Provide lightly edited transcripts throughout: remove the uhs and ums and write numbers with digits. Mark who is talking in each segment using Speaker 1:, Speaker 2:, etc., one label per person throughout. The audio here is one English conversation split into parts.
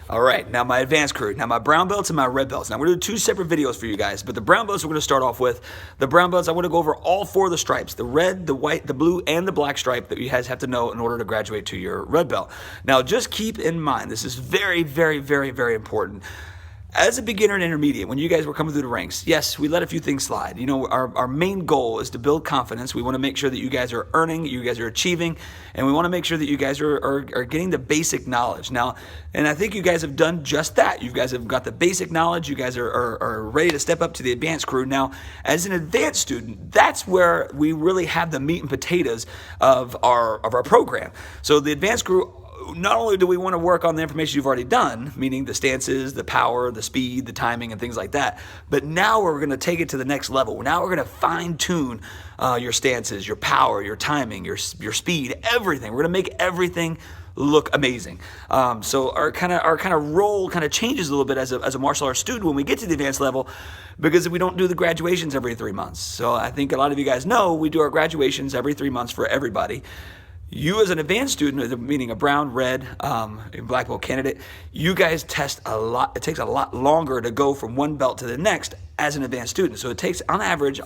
Speaker 1: All right, now my advanced crew. Now my brown belts and my red belts. Now we're going to do 2 separate videos for you guys, but the brown belts we're going to start off with. The brown belts, I want to go over all 4 of the stripes, the red, the white, the blue, and the black stripe that you guys have to know in order to graduate to your red belt. Now just keep in mind, this is very, very, very, very important. As a beginner and intermediate, when you guys were coming through the ranks, yes, we let a few things slide. You know, our main goal is to build confidence. We want to make sure that you guys are earning, you guys are achieving, and we want to make sure that you guys are getting the basic knowledge. Now, and I think you guys have done just that. You guys have got the basic knowledge. You guys are ready to step up to the advanced crew. Now, as an advanced student, that's where we really have the meat and potatoes of our program. So the advanced crew, not only do we want to work on the information you've already done, meaning the stances, the power, the speed, the timing, and things like that, but now we're going to take it to the next level. Now we're going to fine tune your stances, your power, your timing, your speed, everything. We're going to make everything look amazing. So our kind of role kind of changes a little bit as a martial arts student when we get to the advanced level, because we don't do the graduations every 3 months. So I think a lot of you guys know we do our graduations every 3 months for everybody. You as an advanced student, meaning a brown, red, and black belt candidate, you guys test a lot. It takes a lot longer to go from one belt to the next as an advanced student. So it takes on average,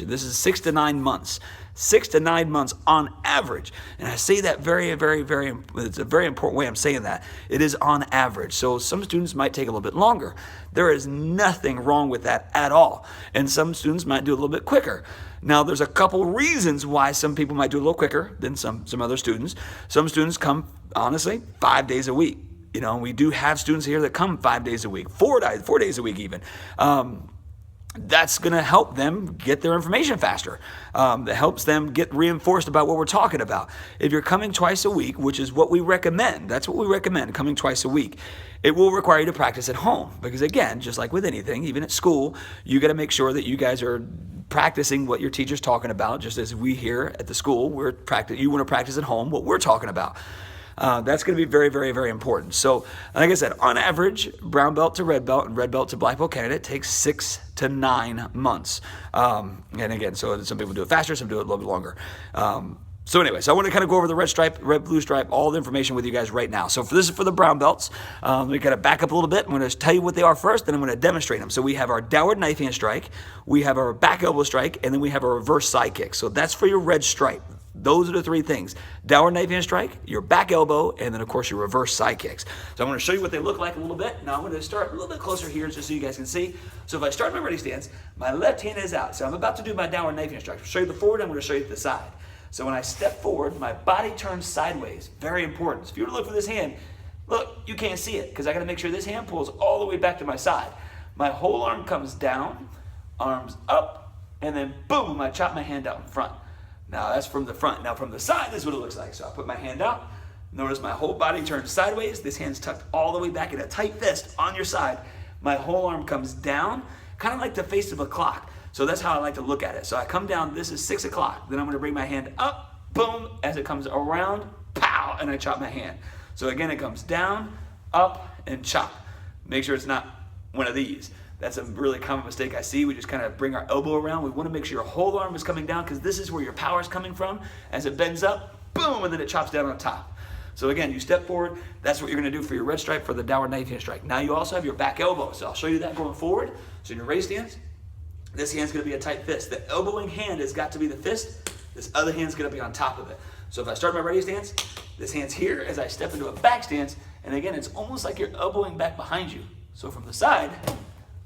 Speaker 1: this is 6 to 9 months. 6 to 9 months on average. And I say that very, very, very, it's a very important way I'm saying that. It is on average. So some students might take a little bit longer. There is nothing wrong with that at all. And some students might do a little bit quicker. Now, there's a couple reasons why some people might do a little quicker than some other students. Some students come, honestly, 5 days a week. You know, we do have students here that come 5 days a week, 4 days a week even. That's going to help them get their information faster. That helps them get reinforced about what we're talking about. If you're coming twice a week, which is what we recommend, that's what we recommend, coming twice a week, it will require you to practice at home. Because again, just like with anything, even at school, you got to make sure that you guys are practicing what your teacher's talking about, just as we here at the school, you want to practice at home what we're talking about. That's going to be very, very, very important. So, like I said, on average, brown belt to red belt and red belt to black belt candidate takes 6 to 9 months. And again, so some people do it faster, some do it a little bit longer. So anyway, so I want to kind of go over the red stripe, red, blue stripe, all the information with you guys right now. So this is for the brown belts. We got to back up a little bit. I'm going to tell you what they are first, then I'm going to demonstrate them. So we have our downward knife hand strike, we have our back elbow strike, and then we have a reverse side kick. So that's for your red stripe. Those are the 3 things: downward knife hand strike, your back elbow, and then of course your reverse side kicks. So I'm going to show you what they look like a little bit. Now I'm going to start a little bit closer here just so you guys can see. So if I start my ready stance, my left hand is out. So I'm about to do my downward knife hand strike. I'll show you the forward, I'm going to show you the side. So when I step forward, my body turns sideways. Very important. So if you were to look for this hand, look, you can't see it because I got to make sure this hand pulls all the way back to my side. My whole arm comes down, arms up, and then boom, I chop my hand out in front. Now that's from the front. Now from the side, this is what it looks like. So I put my hand out. Notice my whole body turns sideways. This hand's tucked all the way back in a tight fist on your side. My whole arm comes down, kind of like the face of a clock. So that's how I like to look at it. So I come down, this is 6 o'clock. Then I'm going to bring my hand up, boom, as it comes around, pow, and I chop my hand. So again, it comes down, up, and chop. Make sure it's not one of these. That's a really common mistake I see. We just kind of bring our elbow around. We want to make sure your whole arm is coming down because this is where your power is coming from. As it bends up, boom, and then it chops down on top. So again, you step forward. That's what you're going to do for your red stripe for the downward knife hand strike. Now you also have your back elbow. So I'll show you that going forward. So in your raise stance, this hand's going to be a tight fist. The elbowing hand has got to be the fist. This other hand's going to be on top of it. So if I start my ready stance, this hand's here as I step into a back stance. And again, it's almost like you're elbowing back behind you. So from the side,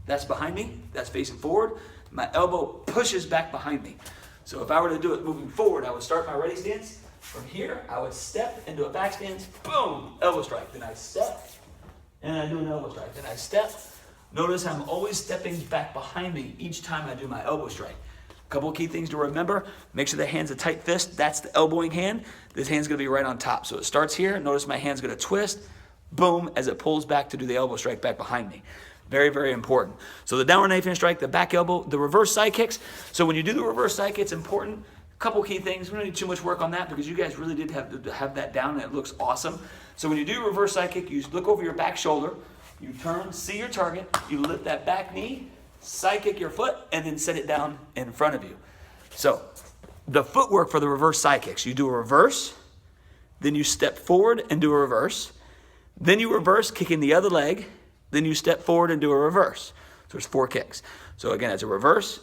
Speaker 1: that's behind me, that's facing forward. My elbow pushes back behind me. So if I were to do it moving forward, I would start my ready stance. From here, I would step into a back stance, boom, elbow strike. Then I step, and I do an elbow strike. Then I step. Notice I'm always stepping back behind me each time I do my elbow strike. A couple of key things to remember. Make sure the hand's a tight fist. That's the elbowing hand. This hand's going to be right on top. So it starts here. Notice my hand's going to twist, boom, as it pulls back to do the elbow strike back behind me. Very, very important. So the downward knife hand strike, the back elbow, the reverse side kicks. So when you do the reverse side kick, it's important. A couple key things. We don't need too much work on that because you guys really did have that down and it looks awesome. So when you do reverse side kick, you look over your back shoulder, you turn, see your target, you lift that back knee, side kick your foot, and then set it down in front of you. So the footwork for the reverse side kicks, you do a reverse, then you step forward and do a reverse, Then you reverse, kicking the other leg. Then you step forward and do a reverse. So there's 4 kicks. So again, it's a reverse,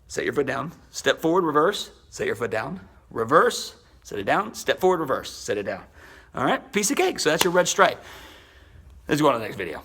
Speaker 1: set your foot down, step forward, reverse, set your foot down, reverse, set it down, step forward, reverse, set it down. All right, piece of cake. So that's your red stripe. Let's go on to the next video.